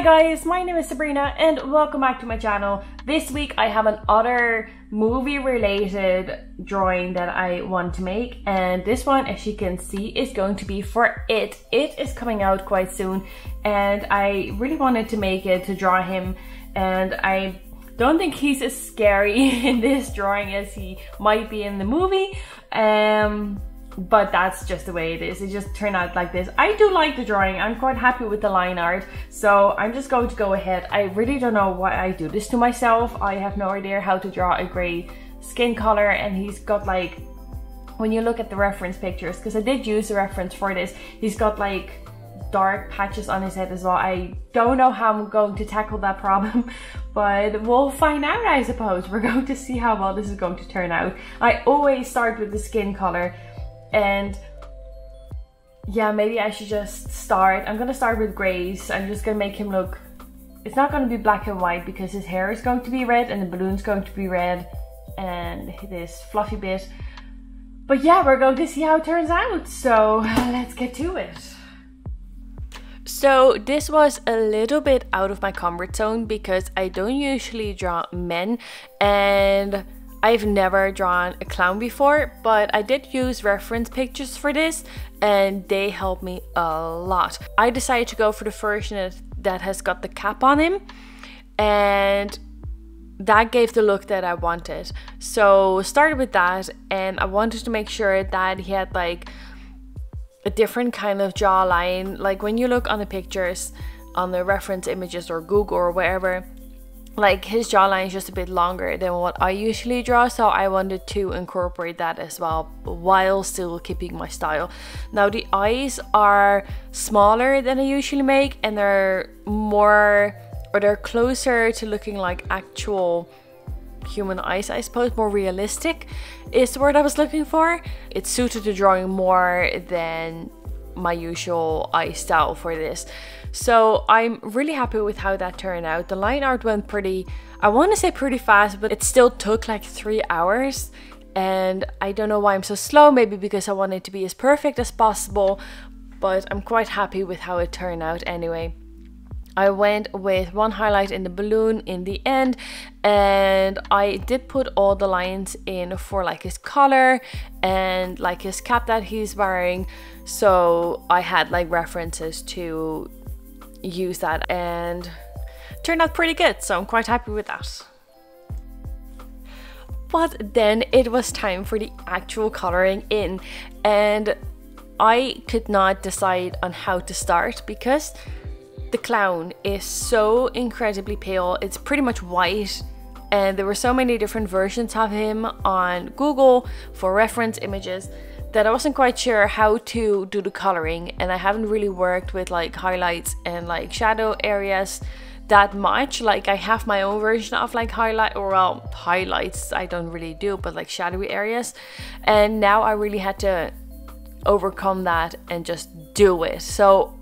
Hi guys, my name is Sabrina and welcome back to my channel. This week I have another movie related drawing that I want to make, and this one, as you can see, is going to be for It. It is coming out quite soon and I really wanted to make it to draw him, and I don't think he's as scary in this drawing as he might be in the movie. But that's just the way it is. It just turned out like this. I do like the drawing. I'm quite happy with the line art. So I'm just going to go ahead. I really don't know why I do this to myself. I have no idea how to draw a grey skin color, and he's got like, when you look at the reference pictures, because I did use a reference for this, he's got like dark patches on his head as well. I don't know how I'm going to tackle that problem, but we'll find out, I suppose. We're going to see how well this is going to turn out. I always start with the skin color. And yeah, maybe I should just start. I'm gonna start with grays. I'm just gonna make him look, it's not gonna be black and white because his hair is going to be red and the balloon's going to be red and this fluffy bit. But yeah, we're going to see how it turns out. So let's get to it. So this was a little bit out of my comfort zone because I don't usually draw men, and I've never drawn a clown before, but I did use reference pictures for this and they helped me a lot. I decided to go for the version that has got the cap on him, and that gave the look that I wanted. So started with that, and I wanted to make sure that he had like a different kind of jawline. Like when you look on the pictures, on the reference images or Google or wherever, like his jawline is just a bit longer than what I usually draw, so I wanted to incorporate that as well while still keeping my style. Now the eyes are smaller than I usually make, and they're more, or they're closer to looking like actual human eyes, I suppose. More realistic is the word I was looking for. It suited the drawing more than my usual eye style for this. So I'm really happy with how that turned out. The line art went pretty, I want to say pretty fast, but it still took like 3 hours. And I don't know why I'm so slow, maybe because I want it to be as perfect as possible, but I'm quite happy with how it turned out anyway. I went with one highlight in the balloon in the end, and I did put all the lines in for like his collar and like his cap that he's wearing, so I had like references to use that, and turned out pretty good, so I'm quite happy with that. But then it was time for the actual coloring in, and I could not decide on how to start because the clown is so incredibly pale. It's pretty much white, and there were so many different versions of him on Google for reference images that I wasn't quite sure how to do the coloring, and I haven't really worked with like highlights and like shadow areas that much. Like I have my own version of like highlights I don't really do, but like shadowy areas, and now I really had to overcome that and just do it. So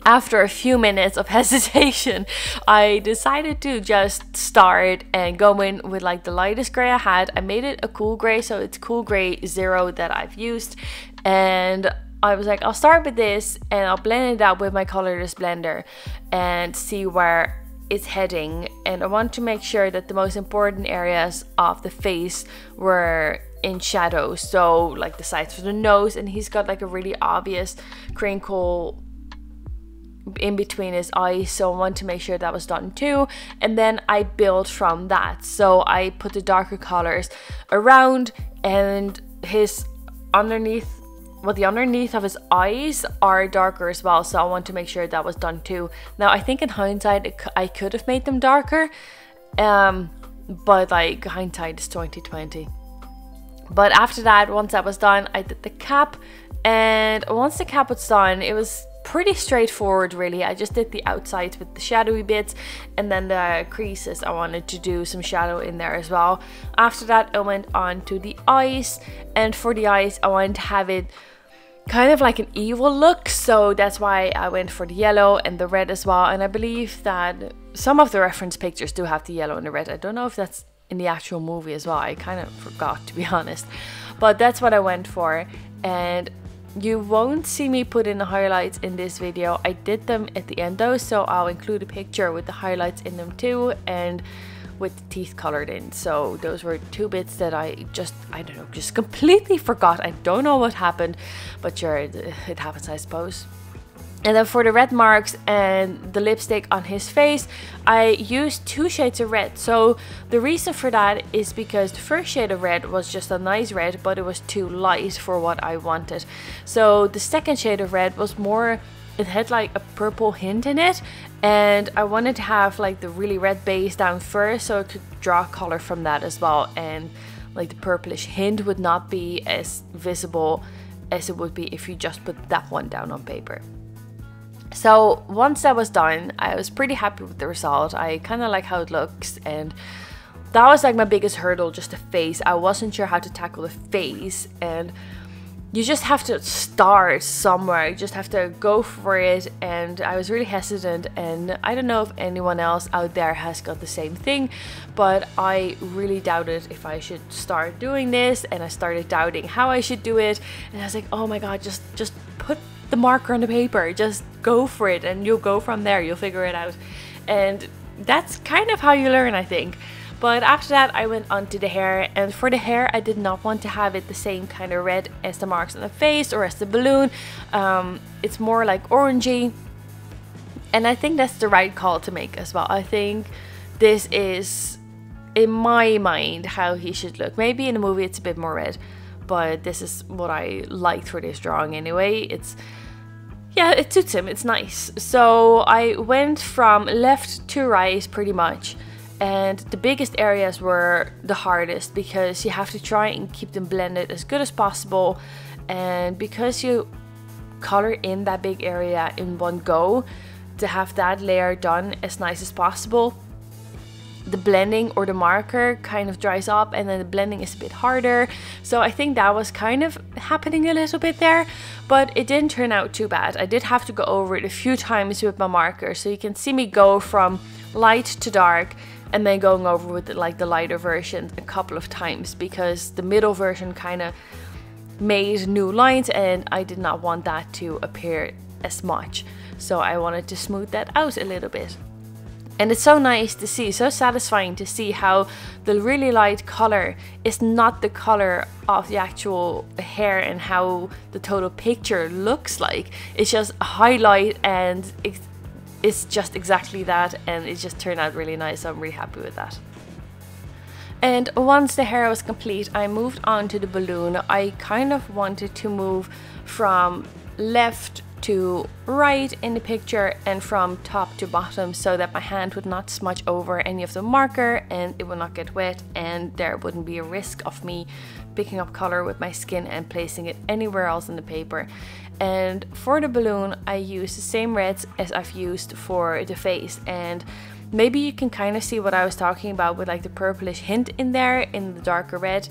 after a few minutes of hesitation, I decided to just start and go in with like the lightest gray I had. I made it a cool gray, so it's cool gray 0 that I've used, and I was like, I'll start with this and I'll blend it out with my colorless blender and see where it's heading. And I want to make sure that the most important areas of the face were in shadow, so like the sides of the nose, and he's got like a really obvious crinkle in between his eyes, so I want to make sure that was done too. And then I built from that, so I put the darker colors around, and his underneath, well, the underneath of his eyes are darker as well, so I want to make sure that was done too. Now I think in hindsight I could have made them darker, but like hindsight is 2020. But after that, once that was done, I did the cap, and once the cap was done, it was pretty straightforward really. I just did the outsides with the shadowy bits, and then the creases I wanted to do some shadow in there as well. After that I went on to the eyes, and for the eyes I wanted to have it kind of like an evil look, so that's why I went for the yellow and the red as well. And I believe that some of the reference pictures do have the yellow and the red. I don't know if that's in the actual movie as well, I kind of forgot, to be honest, but that's what I went for. And You won't see me put in the highlights in this video. I did them at the end though, so I'll include a picture with the highlights in them too, and with the teeth colored in. So those were two bits that I don't know, just completely forgot. I don't know what happened, but sure, it happens, I suppose. And then for the red marks and the lipstick on his face, I used 2 shades of red. So the reason for that is because the first shade of red was just a nice red, but it was too light for what I wanted. So the second shade of red was more, it had like a purple hint in it, and I wanted to have like the really red base down first so I could draw color from that as well, and like the purplish hint would not be as visible as it would be if you just put that one down on paper. So once that was done, I was pretty happy with the result. I kind of like how it looks, and that was like my biggest hurdle, just the face. I wasn't sure how to tackle the face, and you just have to start somewhere. You just have to go for it, and I was really hesitant, and I don't know if anyone else out there has got the same thing, but I really doubted if I should start doing this, and I started doubting how I should do it, and I was like, oh my god, just put the marker on the paper, just go for it, and you'll go from there, you'll figure it out. And that's kind of how you learn, I think. But after that I went on to the hair, and for the hair I did not want to have it the same kind of red as the marks on the face or as the balloon. It's more like orangey, and I think that's the right call to make as well. I think this is, in my mind, how he should look. Maybe in the movie it's a bit more red, but this is what I liked for this drawing anyway. Yeah, it suits him, it's nice. So I went from left to right pretty much, and the biggest areas were the hardest because you have to try and keep them blended as good as possible, and because you color in that big area in one go, to have that layer done as nice as possible, the blending or the marker kind of dries up, and then the blending is a bit harder. So I think that was kind of happening a little bit there, but it didn't turn out too bad. I did have to go over it a few times with my marker, so you can see me go from light to dark and then going over with like the lighter version a couple of times, because the middle version kind of made new lines and I did not want that to appear as much, so I wanted to smooth that out a little bit. And it's so nice to see, so satisfying to see how the really light color is not the color of the actual hair and how the total picture looks like. It's just a highlight, and it's just exactly that, and it just turned out really nice, so I'm really happy with that. And once the hair was complete, I moved on to the balloon. I kind of wanted to move from left to right in the picture and from top to bottom, so that my hand would not smudge over any of the marker and it would not get wet, and there wouldn't be a risk of me picking up color with my skin and placing it anywhere else in the paper. And for the balloon I used the same reds as I've used for the face, and maybe you can kind of see what I was talking about with like the purplish hint in there in the darker red,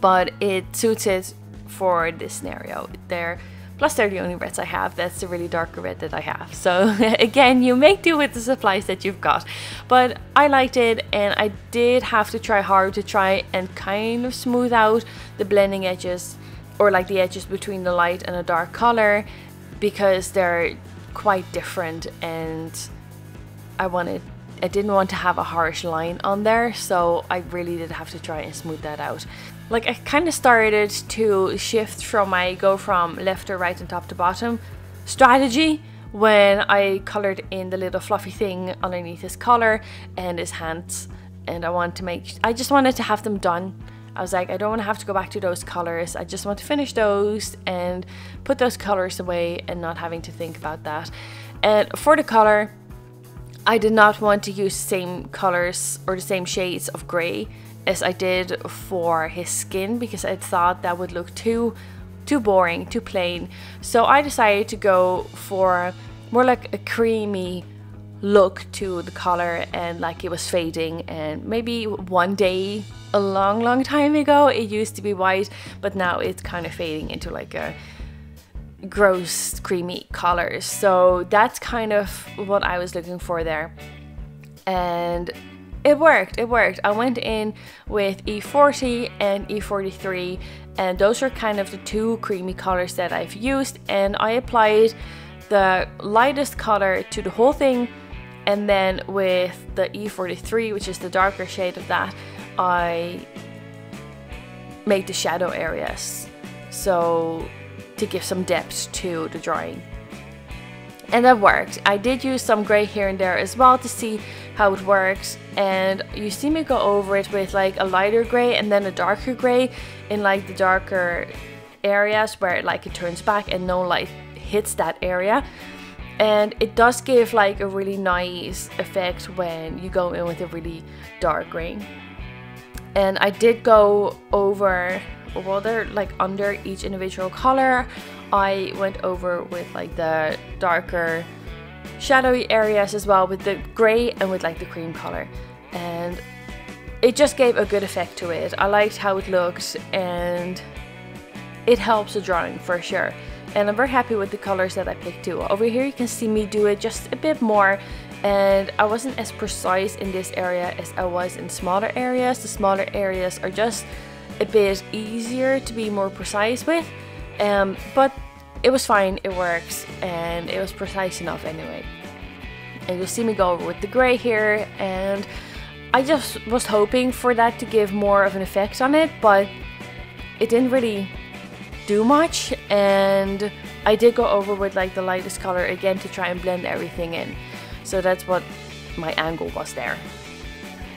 but it suits it for this scenario there. Plus they're the only reds I have. That's the really darker red that I have. So again, you make do with the supplies that you've got. But I liked it, and I did have to try hard to try and kind of smooth out the blending edges, or like the edges between the light and a dark color, because they're quite different, and I didn't want to have a harsh line on there, so I really did have to try and smooth that out. Like I kind of started to shift from my go from left to right and top to bottom strategy when I colored in the little fluffy thing underneath his collar and his hands, and I just wanted to have them done. I was like, I don't want to have to go back to those colors. I just want to finish those and put those colors away and not having to think about that. And for the color, I did not want to use the same colors or the same shades of gray as I did for his skin, because I thought that would look too boring, too plain. So I decided to go for more like a creamy look to the color, and like it was fading. And maybe one day a long time ago it used to be white, but now it's kind of fading into like a gross creamy colors. So that's kind of what I was looking for there. And it worked, it worked. I went in with E40 and E43, and those are kind of the two creamy colors that I've used, and I applied the lightest color to the whole thing, and then with the E43, which is the darker shade of that, I made the shadow areas, so to give some depth to the drawing. And that worked. I did use some grey here and there as well to see how it works, and you see me go over it with like a lighter grey and then a darker grey in like the darker areas where like it turns back and no light hits that area, and it does give like a really nice effect when you go in with a really dark grey. And I did go over, well, they're like under each individual color. I went over with like the darker shadowy areas as well with the grey and with like the cream color, and it just gave a good effect to it. I liked how it looked, and it helps the drawing for sure. And I'm very happy with the colors that I picked too. Over here you can see me do it just a bit more, and I wasn't as precise in this area as I was in smaller areas. The smaller areas are just a bit easier to be more precise with, but it was fine, it works, and it was precise enough anyway. And you'll see me go over with the grey here, and I just was hoping for that to give more of an effect on it, but it didn't really do much. And I did go over with like the lightest color again to try and blend everything in, so that's what my angle was there.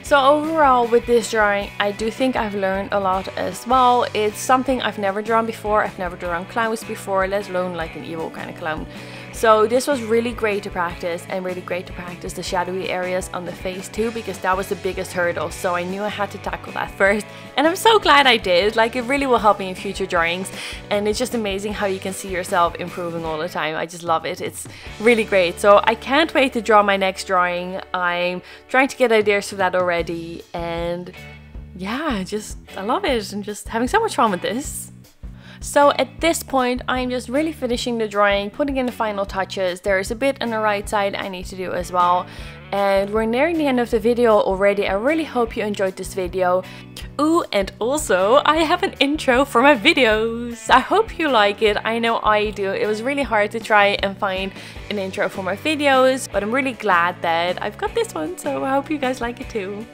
So overall with this drawing, I do think I've learned a lot as well. It's something I've never drawn before. I've never drawn clowns before, let alone like an evil kind of clown. So this was really great to practice, and really great to practice the shadowy areas on the face too, because that was the biggest hurdle. So I knew I had to tackle that first, and I'm so glad I did. Like, it really will help me in future drawings, and it's just amazing how you can see yourself improving all the time. I just love it. It's really great. So I can't wait to draw my next drawing. I'm trying to get ideas for that already, and yeah, I love it. I'm just having so much fun with this. So at this point, I'm just really finishing the drawing, putting in the final touches. There's a bit on the right side I need to do as well. And we're nearing the end of the video already. I really hope you enjoyed this video. Ooh, and also I have an intro for my videos. I hope you like it. I know I do. It was really hard to try and find an intro for my videos, but I'm really glad that I've got this one. So I hope you guys like it too.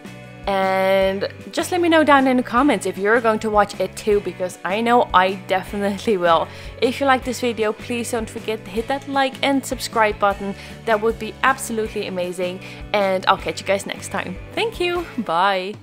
And just let me know down in the comments if you're going to watch it too, because I know I definitely will. If you like this video, please don't forget to hit that like and subscribe button. That would be absolutely amazing, and I'll catch you guys next time. Thank you. Bye.